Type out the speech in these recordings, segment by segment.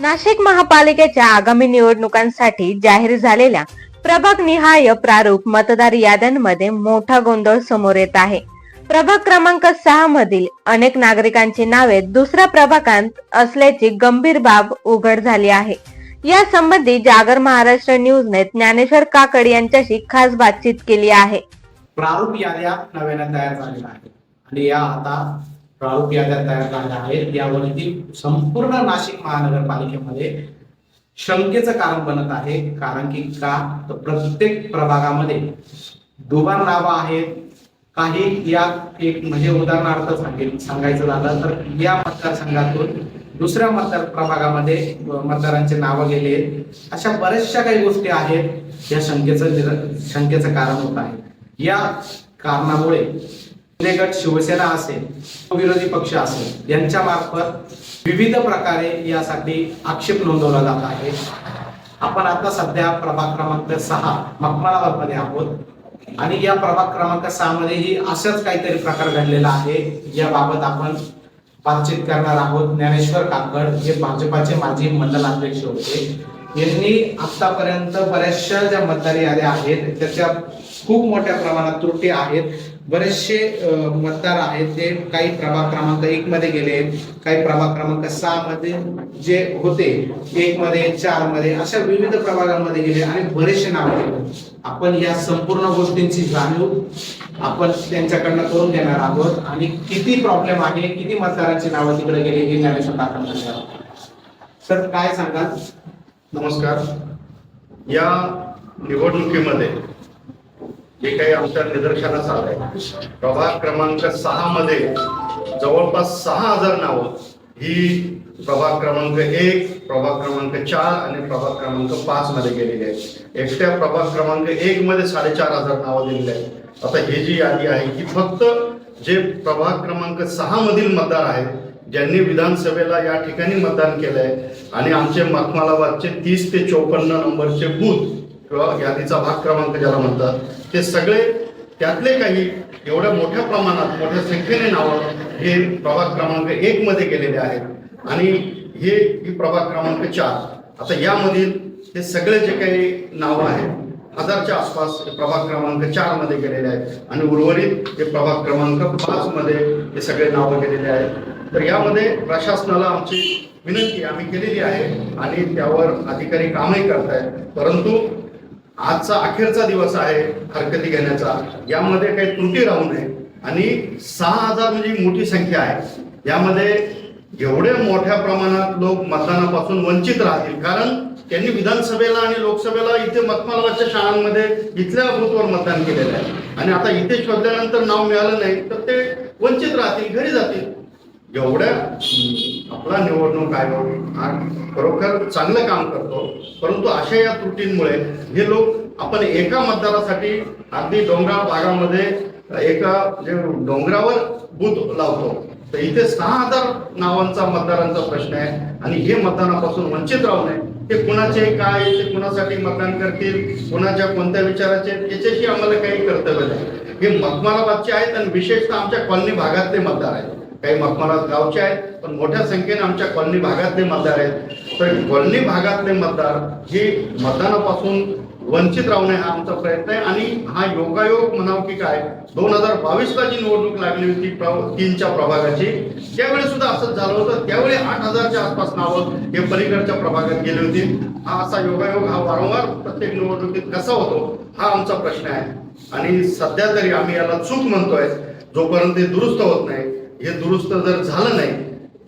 नाशिक महापालिकेच्या आगामी निवडणुकांसाठी जाहीर झालेल्या प्रभाग निहाय प्रारूप मतदार याद्यांमध्ये मोठा गोंधळ समोर येत आहे. प्रभाग क्रमांक 6 मधील अनेक नागरिकांची नावे दुसऱ्या प्रभागात असल्याची गंभीर बाब उघड झाली आहे. या संबंधी जागर महाराष्ट्र न्यूजने ज्ञानेश्वर काकड यांच्याशी खास बातचीत केली आहे. प्रारूप याद्या नव्याने तयार झालेल्या आहेत आणि या आता प्रारूप याद्या तयार झाल्या आहेत. यावरती संपूर्ण नाशिक महानगरपालिकेमध्ये शंकेचं कारण बनत आहे. कारण की का तर प्रत्येक प्रभागामध्ये दुबार नावं आहेत. काही या एक म्हणजे उदाहरणार्थ सांगायचं झालं तर या मतदारसंघातून दुसऱ्या मतदार प्रभागामध्ये मतदारांचे नावं गेले. अशा बऱ्याचशा काही गोष्टी आहेत या शंकेचं कारण होत आहे. या कारणामुळे गट शिवसेना असेल विरोधी पक्ष असेल यांच्या मार्फत विविध प्रकारे यासाठी आक्षेप नोंदवला जात आहे. आपण आता सध्या प्रभाग क्रमांक 6 मखमलाबाद मध्ये आहोत आणि या प्रभाग क्रमांक 6 मध्येही असाच काहीतरी प्रकार घडलेला आहे. याबाबत आपण बातचीत करणार आहोत. ज्ञानेश्वर काकड हे भाजपाचे माजी मंडलाध्यक्ष होते. यांनी आतापर्यंत बऱ्याचशा ज्या मतदार याद्या आहेत त्याच्या खूप मोठ्या प्रमाणात त्रुटी आहेत. बरेचसे मतदार आहेत ते काही प्रभाग क्रमांक 1 मध्ये गेले, काही प्रभाग क्रमांक 6 मध्ये जे होते 1 मध्ये 4 मध्ये अशा विविध प्रभागांमध्ये गेले आणि बरेचसे नाव गेले. आपण या संपूर्ण गोष्टींची जाणीव आपण त्यांच्याकडनं करून घेणार आहोत आणि किती प्रॉब्लेम आहे, किती मतदारांची नावं तिकडे गेली हे ज्ञानेश्वर काकड. सर काय सांगाल? नमस्कार. या निवडणुकीमध्ये जे काही आमच्या निदर्शनास आलंय, प्रभाग क्रमांक 6 मध्ये जवळपास 6000 नावं ही प्रभाग क्रमांक 1, प्रभाग क्रमांक 4 आणि प्रभाग क्रमांक 5 मध्ये गेलेली आहे. एकट्या प्रभाग क्रमांक 1 मध्ये 4500 नावं दिलेली आहेत. आता ही जी यादी आहे ही फक्त जे प्रभाग क्रमांक 6 मधील मतदार आहेत ज्यांनी विधानसभेला या ठिकाणी मतदान केलंय आणि आमचे मखमलाबादचे 30 ते 54 नंबरचे बूथ किंवा यादीचा भाग क्रमांक ज्याला म्हणतात ते सगळे त्यातले काही एवढ्या मोठ्या प्रमाणात मोठ्या संख्येने नावं हे प्रभाग क्रमांक 1 मध्ये गेलेले आहेत आणि ही प्रभाग क्रमांक 4. आता यामधील हे सगळे जे काही नावं आहेत 1000च्या आसपास प्रभाग क्रमांक 4 मध्ये गेलेले आहेत आणि उर्वरित हे प्रभाग क्रमांक 5 मध्ये हे सगळे नावं गेलेले आहेत. तर यामध्ये प्रशासनाला आमची विनंती आम्ही केलेली आहे आणि त्यावर अधिकारी कामही करतायत. परंतु आजचा अखेरचा दिवस आहे हरकती घेण्याचा. यामध्ये काही त्रुटी राहू नये आणि 6000 म्हणजे मोठी संख्या आहे. यामध्ये एवढ्या मोठ्या प्रमाणात लोक मतदानापासून वंचित राहतील कारण त्यांनी विधानसभेला आणि लोकसभेला इथे मखमलाबादच्या शाळांमध्ये इथल्या बूथवर मतदान केलेलं आहे आणि आता इथे शोधल्यानंतर नाव मिळालं नाही तर ते वंचित राहतील, घरी जातील. एवढ्या आपला निवडणूक आयोग हा खरोखर चांगलं काम करतो, परंतु अशा या त्रुटींमुळे हे लोक आपण एका मतदारासाठी अगदी डोंगराळ भागामध्ये एका जे डोंगरावर बूथ लावतो तर इथे 6000 नावांचा मतदारांचा प्रश्न आहे आणि हे मतदानापासून वंचित राहू नये. ते कुणाचे काय, ते कुणासाठी मतदान करतील, कुणाच्या कोणत्या विचाराचे याच्याशी आम्हाला काही कर्तव्य नाही. हे मखमलाबादचे आहेत आणि विशेषतः आमच्या कॉलनी भागातले मतदार आहेत. काही मखमलाबाद गावचे आहेत पण मोठ्या संख्येने आमच्या कॉलनी भागातले मतदार आहेत. तर कॉलनी भागातले मतदार हे मतदानापासून वंचित राहू नये हा आमचा प्रयत्न आहे आणि हा योगायोग म्हणावं की काय 2022ला जी निवडणूक लागली होती 3च्या प्रभागाची त्यावेळी सुद्धा असंच झालं होतं. त्यावेळी 8000च्या आसपास नावं हे पलीकडच्या प्रभागात गेली होती. हा असा योगायोग हा वारंवार प्रत्येक निवडणुकीत कसा होतो हा आमचा प्रश्न आहे आणि सध्या तरी आम्ही याला चूक म्हणतोय. जोपर्यंत ते दुरुस्त होत नाही, हे दुरुस्त जर झालं नाही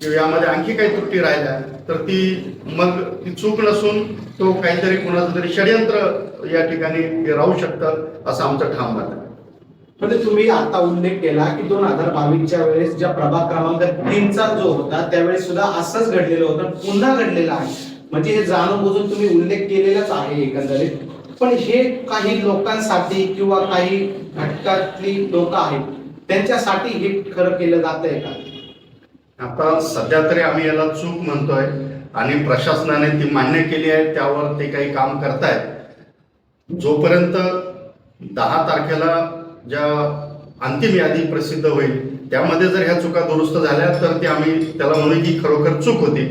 किंवा यामध्ये आणखी काही त्रुटी राहिल्या तर ती चूक नसून तो काहीतरी कुणाचं तरी षडयंत्र या ठिकाणी राहू शकतं असं आमचं ठाम मत आहे. म्हणजे तुम्ही आता उल्लेख केला की 2022च्या वेळेस ज्या प्रभाग क्रमांक 3चा जो होता त्यावेळेस सुद्धा असंच घडलेलं होतं, पुन्हा घडलेलं आहे. म्हणजे हे जाणून बुजून तुम्ही उल्लेख केलेलाच आहे एकंदरीत. पण हे काही लोकांसाठी किंवा काही घटकातली लोक आहेत त्यांच्यासाठी हे खरं केलं जात आहे का? आता सध्या तरी आम्ही याला चूक म्हणतोय आणि प्रशासनाने ती मान्य केली आहे, त्यावर ते काही काम करतायत. जोपर्यंत 10 तारखेला ज्या अंतिम यादी प्रसिद्ध होईल त्यामध्ये जर ह्या चुका दुरुस्त झाल्या तर ती आम्ही त्याला म्हणू की खरोखर चूक होती.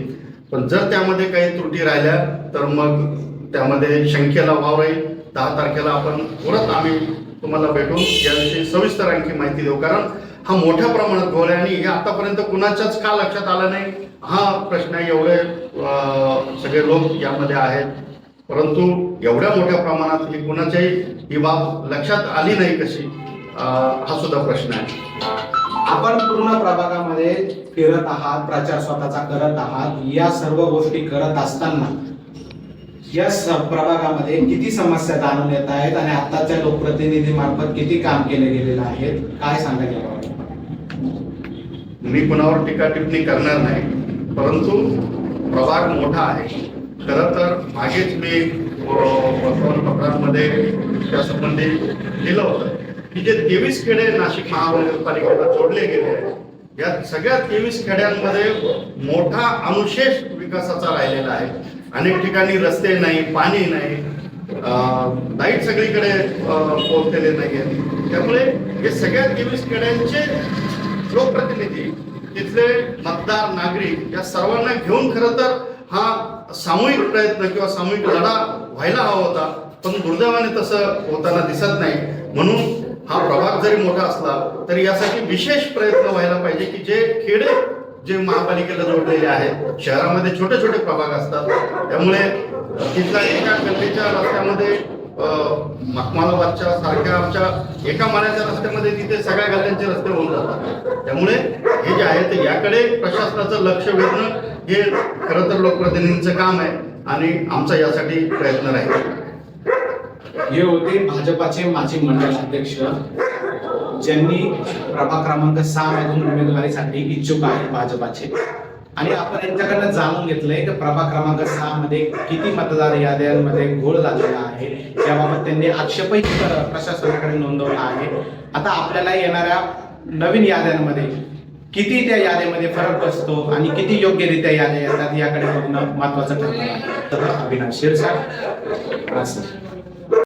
पण जर त्यामध्ये काही त्रुटी राहिल्या तर मग त्यामध्ये संख्येला वाव राहील. 10 तारखेला आपण परत आम्ही तुम्हाला भेटून याविषयी सविस्तर आणखी माहिती देऊ, कारण हा मोठ्या प्रमाणात घोळ आहे आणि हे आतापर्यंत कुणाच्याच का लक्षात आला नाही हा प्रश्न आहे. एवढे सगळे लोक यामध्ये आहेत, परंतु एवढ्या मोठ्या प्रमाणात ही कुणाच्याही ही बाब लक्षात आली नाही कशी, हा सुद्धा प्रश्न आहे. आपण पूर्ण प्रभागामध्ये फिरत आहात, प्रचार स्वतःचा करत आहात. या सर्व गोष्टी करत असताना या प्रभागामध्ये किती समस्या जाणून येत आहेत आणि आताच्या लोकप्रतिनिधी मार्फत किती काम केले गेलेलं आहे, काय सांगायला याबाबत? मी कुणावर टीका टिप्पणी करणार नाही, परंतु प्रभाग मोठा आहे. खरं तर मागेच मी वर्तमानपत्रांमध्ये त्या संबंधी लिहिलं होतं की जे 23 खेडे नाशिक महानगरपालिकेला जोडले गेले आहेत, या सगळ्या 23 खेड्यांमध्ये मोठा अनुशेष विकासाचा राहिलेला आहे. अनेक ठिकाणी रस्ते नाही, पाणी नाही, लाईट सगळीकडे पोहोचलेले नाही आहेत. त्यामुळे हे सगळ्या 23 खेड्यांचे लोकप्रतिनिधी, तिथले मतदार, नागरिक या सर्वांना घेऊन खरं तर हा सामूहिक प्रयत्न किंवा सामूहिक लढा व्हायला हवा होता, पण दुर्दैवाने तसं होताना दिसत नाही. म्हणून हा प्रभाग जरी मोठा असला तरी यासाठी विशेष प्रयत्न व्हायला पाहिजे की जे खेडे जे महापालिकेला जोडलेले आहेत, शहरामध्ये छोटे छोटे प्रभाग असतात, त्यामुळे तिथल्या एका गल्लीच्या रस्त्यामध्ये मखमालाबादच्या सारख्या आमच्या एका माळ्याच्या रस्त्यामध्ये तिथे सगळ्या गल्ल्यांचे रस्ते होऊन जातात. त्यामुळे हे जे आहे ते याकडे प्रशासनाचं लक्ष वेधणं हे खरं तर लोकप्रतिनिधींचं काम आहे आणि आमचा यासाठी प्रयत्न राहील. हे होते भाजपाचे माजी मंडळ अध्यक्ष, ज्यांनी प्रभाग क्रमांक 6 मधून उमेदवारीसाठी इच्छुक आहेत भाजपाचे. आणि आपण यांच्याकडनं जाणून घेतलंय की प्रभाग क्रमांक 6 मध्ये किती मतदार याद्यांमध्ये घोळ झालेला आहे, याबाबत त्यांनी आक्षेपही प्रशासनाकडे नोंदवला आहे. आता आपल्याला येणाऱ्या नवीन याद्यांमध्ये किती त्या यादीमध्ये फरक बसतो आणि किती योग्यरित्या याद्या येतात याकडे बघणं महत्वाचं ठरणार आहे. तर अविनाश शिरसाट.